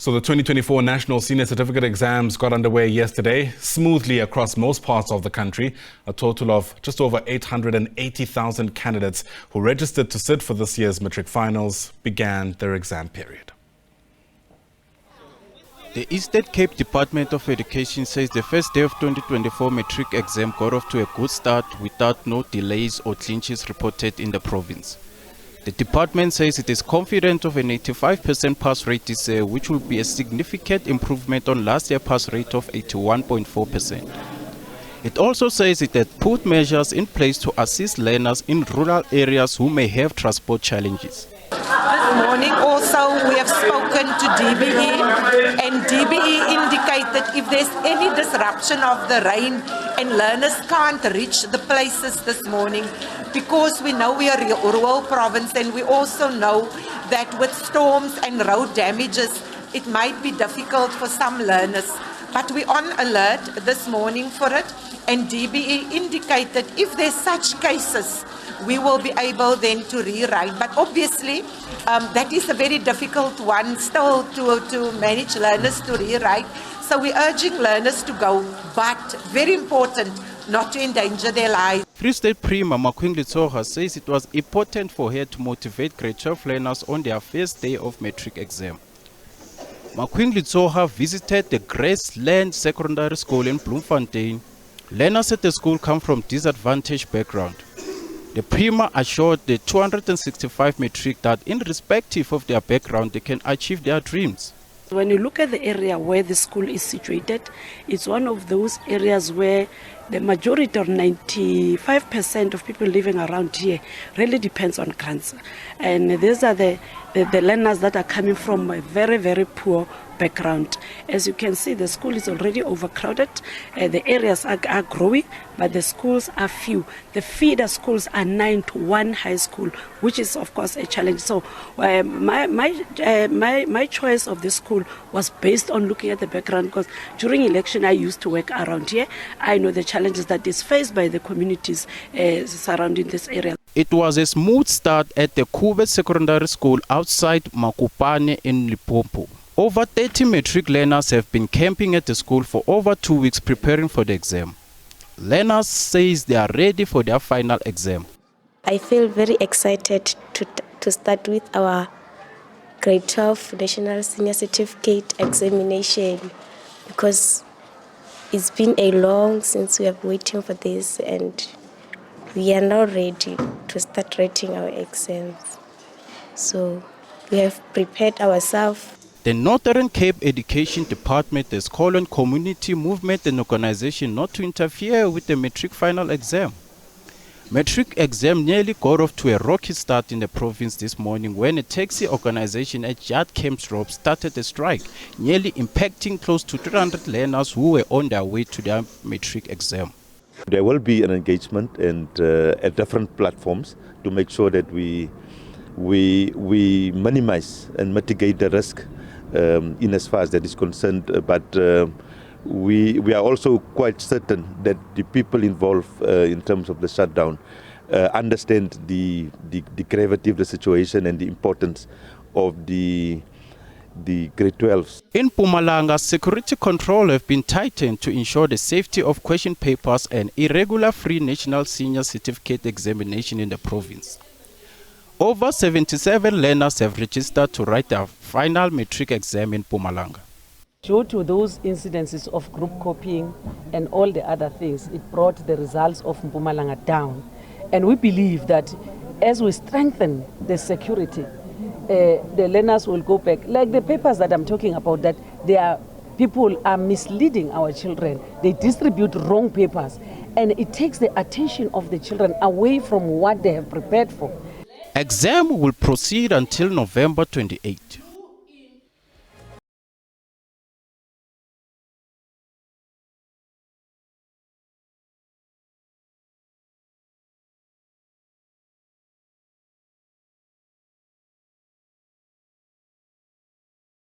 So the 2024 National Senior Certificate Exams got underway yesterday, smoothly across most parts of the country. A total of just over 880,000 candidates who registered to sit for this year's Matric finals began their exam period. The Eastern Cape Department of Education says the first day of 2024 Matric exam got off to a good start without no delays or clinches reported in the province. The department says it is confident of an 85% pass rate this year, which will be a significant improvement on last year's pass rate of 81.4%. It also says it had put measures in place to assist learners in rural areas who may have transport challenges. This morning also we have spoken to DBE, and DBE indicated if there's any disruption of the rain and learners can't reach the places this morning, because we know we are a rural province and we also know that with storms and road damages it might be difficult for some learners. But we're on alert this morning for it, and DBE indicated if there's such cases we will be able then to rewrite. But obviously that is a very difficult one still to manage learners to rewrite. So we're urging learners to go, but very important not to endanger their lives. Free State Premier Matric Exams says it was important for her to motivate grade 12 learners on their first day of Matric exam. Matric Exams visited the Graceland Secondary School in Bloemfontein. Learners at the school come from disadvantaged background. The Premier assured the 265 Matric that irrespective of their background, they can achieve their dreams. When you look at the area where the school is situated, it's one of those areas where the majority or 95% of people living around here really depends on grants. And these are the learners that are coming from a very, very poor background. As you can see, the school is already overcrowded. The areas are growing, but the schools are few. The feeder schools are 9 to 1 high school, which is of course a challenge. So my choice of the school was based on looking at the background, because during election I used to work around here. I know the challenges that is faced by the communities surrounding this area. It was a smooth start at the Kube Secondary School outside Makupane in Limpopo. Over 30 Matric learners have been camping at the school for over 2 weeks preparing for the exam. Learners says they are ready for their final exam. I feel very excited to start with our grade 12 National Senior Certificate examination, because it's been a long since we have been waiting for this, and we are now ready to start writing our exams. So we have prepared ourselves. The Northern Cape Education Department has called on community movement and organization not to interfere with the Matric final exam. Matric exam nearly got off to a rocky start in the province this morning when a taxi organization at Jad Camps Road started a strike, nearly impacting close to 300 learners who were on their way to their Matric exam. There will be an engagement and at different platforms to make sure that we minimize and mitigate the risk in as far as that is concerned, but we are also quite certain that the people involved in terms of the shutdown understand the gravity of the situation and the importance of the grade 12s. In Mpumalanga, security control have been tightened to ensure the safety of question papers and irregular free national senior certificate examination in the province. Over 77 learners have registered to write their final Matric exam in Mpumalanga. Due to those incidences of group copying and all the other things, it brought the results of Mpumalanga down. And we believe that as we strengthen the security, the learners will go back. Like the papers that I'm talking about, that people are misleading our children. They distribute wrong papers, and it takes the attention of the children away from what they have prepared for. Exam will proceed until November 28.